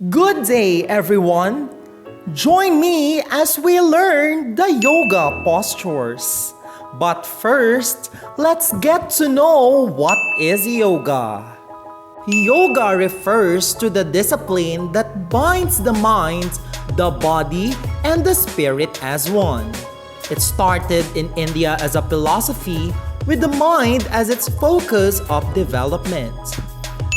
Good day, everyone! Join me as we learn the yoga postures. But first, let's get to know what is yoga. Yoga refers to the discipline that binds the mind, the body, and the spirit as one. It started in India as a philosophy with the mind as its focus of development.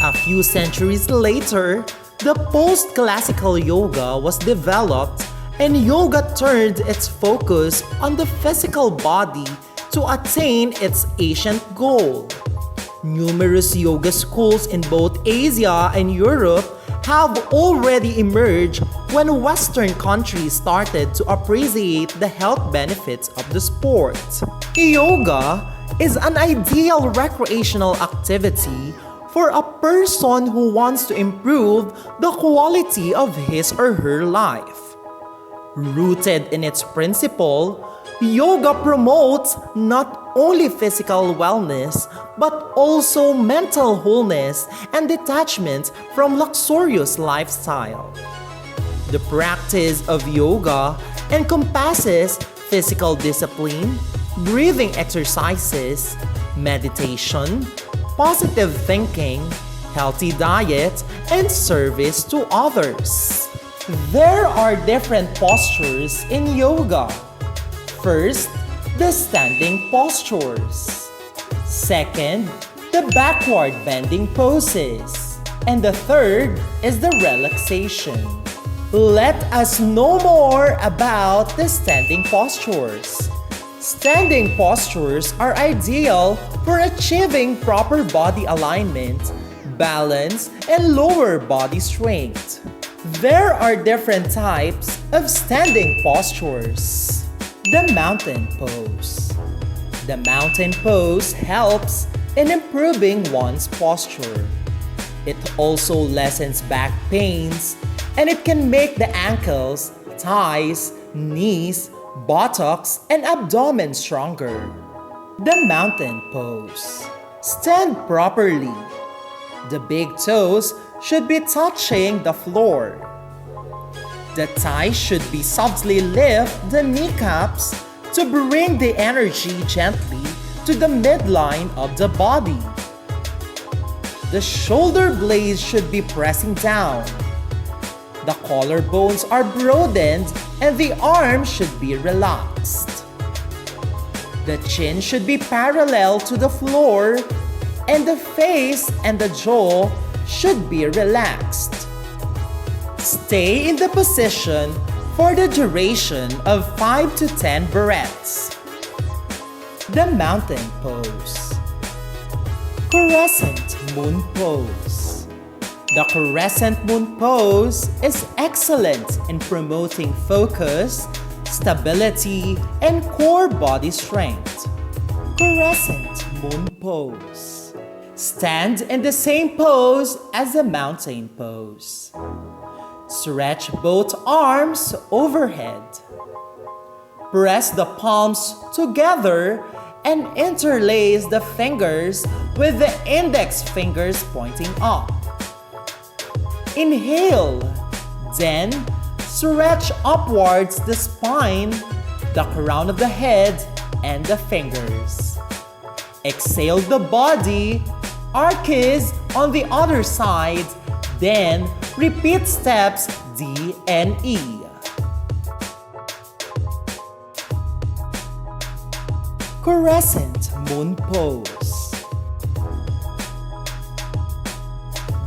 A few centuries later, the post-classical yoga was developed and yoga turned its focus on the physical body to attain its ancient goal. Numerous yoga schools in both Asia and Europe have already emerged when Western countries started to appreciate the health benefits of the sport. Yoga is an ideal recreational activity for a person who wants to improve the quality of his or her life. Rooted in its principle, yoga promotes not only physical wellness but also mental wholeness and detachment from luxurious lifestyle. The practice of yoga encompasses physical discipline, breathing exercises, meditation, positive thinking, healthy diet, and service to others. There are different postures in yoga. First, the standing postures. Second, the backward bending poses. And the third is the relaxation. Let us know more about the standing postures. Standing postures are ideal for achieving proper body alignment, balance, and lower body strength. There are different types of standing postures. The mountain pose. The mountain pose helps in improving one's posture. It also lessens back pains, and it can make the ankles, thighs, knees, buttocks, and abdomen stronger. The mountain pose. Stand properly. The big toes should be touching the floor. The thighs should be softly lift the kneecaps to bring the energy gently to the midline of the body. The shoulder blades should be pressing down. The collarbones are broadened and the arms should be relaxed. The chin should be parallel to the floor and the face and the jaw should be relaxed. Stay in the position for the duration of 5 to 10 breaths. The mountain pose. Crescent moon pose. The crescent moon pose is excellent in promoting focus, stability, and core body strength. Crescent moon pose. Stand in the same pose as the mountain pose. Stretch both arms overhead. Press the palms together and interlace the fingers with the index fingers pointing up. Inhale, then stretch upwards the spine, the crown of the head, and the fingers. Exhale the body, arches on the other side, then repeat steps D and E. Crescent moon pose.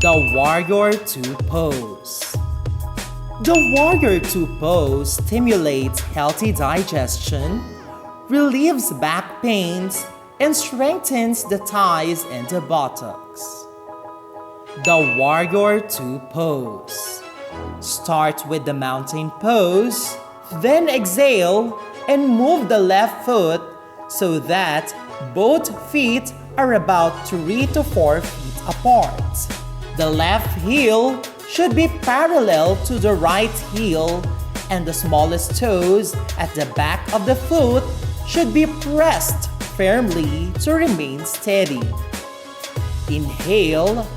The warrior two pose. The warrior two pose stimulates healthy digestion, relieves back pains, and strengthens the thighs and the buttocks. The warrior two pose. Start with the mountain pose, then exhale and move the left foot so that both feet are about 3 to 4 feet apart. The left heel should be parallel to the right heel, and the smallest toes at the back of the foot should be pressed firmly to remain steady. Inhale,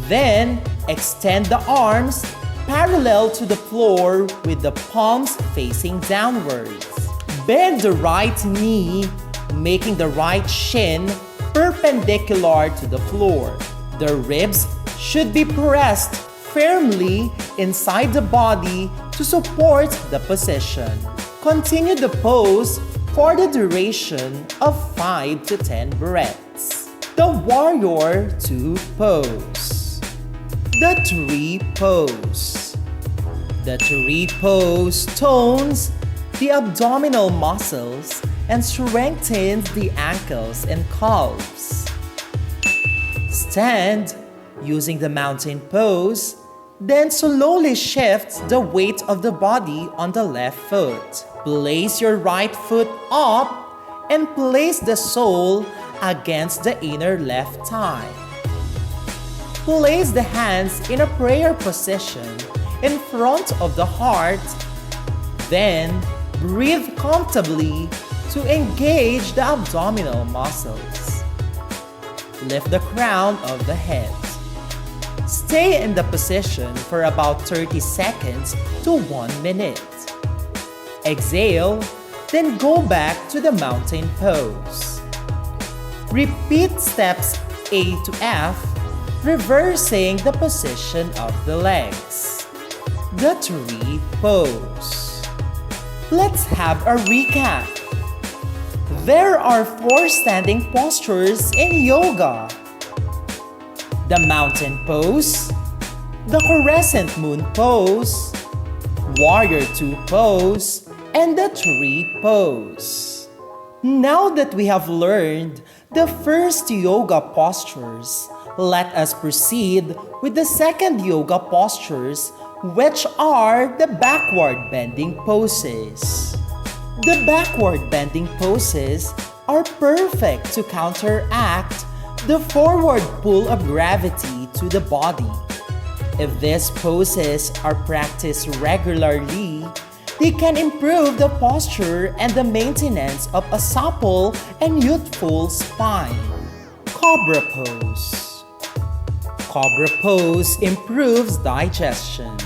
then extend the arms parallel to the floor with the palms facing downwards. Bend the right knee, making the right shin perpendicular to the floor. The ribs should be pressed firmly inside the body to support the position. Continue the pose for the duration of 5 to 10 breaths. The Warrior 2 pose. The Tree pose. The Tree pose tones the abdominal muscles and strengthens the ankles and calves. Stand using the mountain pose, then slowly shift the weight of the body on the left foot. Place your right foot up and place the sole against the inner left thigh. Place the hands in a prayer position in front of the heart. Then breathe comfortably to engage the abdominal muscles. Lift the crown of the head. Stay in the position for about 30 seconds to 1 minute. Exhale, then go back to the mountain pose. Repeat steps A to F, reversing the position of the legs. The Tree pose. Let's have a recap. There are 4 standing postures in yoga: the mountain pose, the crescent moon pose, Warrior 2 pose, and the Tree pose. Now that we have learned the first yoga postures, let us proceed with the second yoga postures, which are the backward bending poses. The backward bending poses are perfect to counteract the forward pull of gravity to the body. If these poses are practiced regularly, they can improve the posture and the maintenance of a supple and youthful spine. Cobra pose. Cobra pose improves digestion,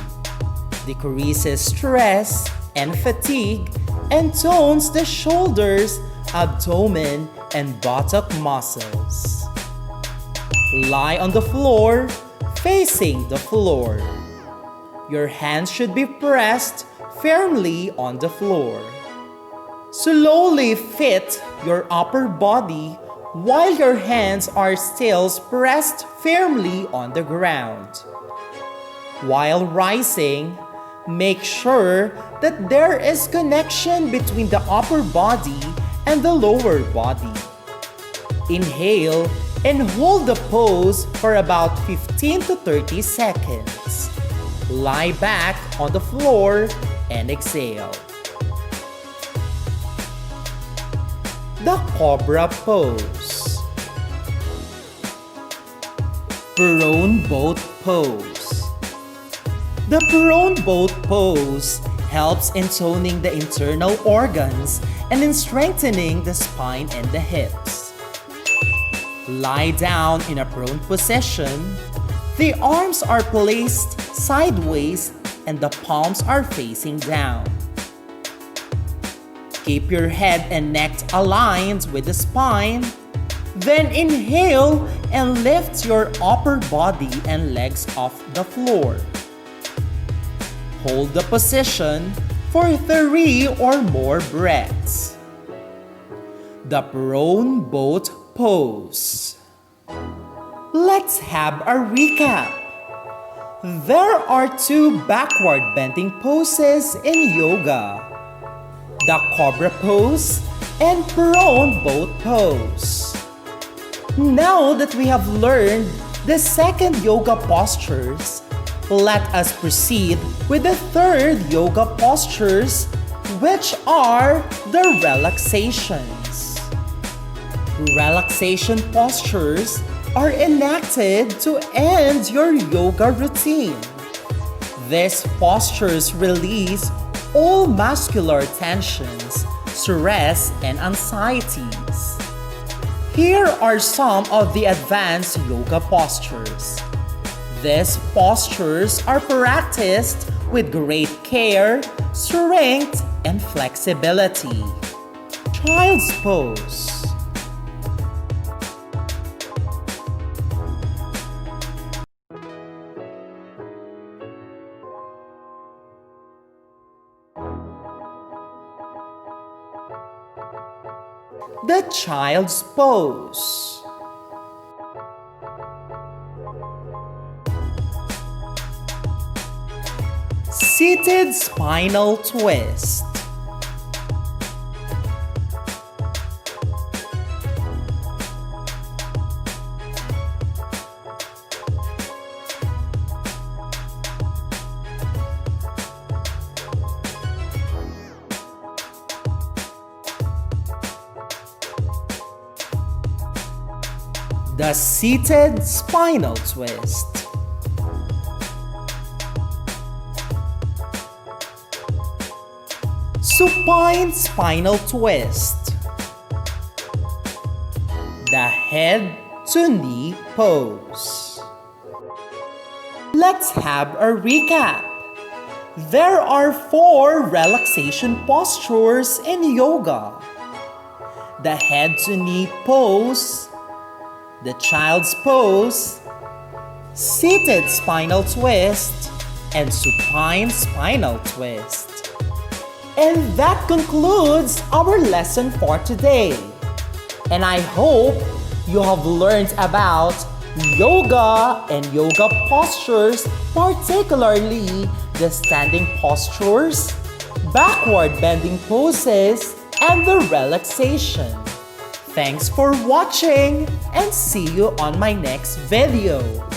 decreases stress and fatigue, and tones the shoulders, abdomen, and buttock muscles. Lie on the floor, facing the floor. Your hands should be pressed firmly on the floor. Slowly fit your upper body while your hands are still pressed firmly on the ground. While rising, make sure that there is connection between the upper body and the lower body. Inhale and hold the pose for about 15 to 30 seconds. Lie back on the floor and exhale. The Cobra pose. Prone boat pose. The prone boat pose helps in toning the internal organs and in strengthening the spine and the hips. Lie down in a prone position. The arms are placed sideways and the palms are facing down. Keep your head and neck aligned with the spine. Then inhale and lift your upper body and legs off the floor. Hold the position for 3 or more breaths. The prone boat pose. Let's have a recap. There are 2 backward bending poses in yoga: the Cobra pose and prone boat pose. Now that we have learned the second yoga postures, let us proceed with the third yoga postures, which are the relaxations. Relaxation postures are enacted to end your yoga routine. These postures release all muscular tensions, stress, and anxieties. Here are some of the advanced yoga postures. These postures are practiced with great care, strength, and flexibility. Child's pose. The child's pose. Seated spinal twist. The seated spinal twist. Supine spinal twist. The head to knee pose. Let's have a recap. There are 4 relaxation postures in yoga. The head to knee pose, the child's pose, seated spinal twist, and supine spinal twist. And that concludes our lesson for today. And I hope you have learned about yoga and yoga postures, particularly the standing postures, backward bending poses, and the relaxation. Thanks for watching and see you on my next video.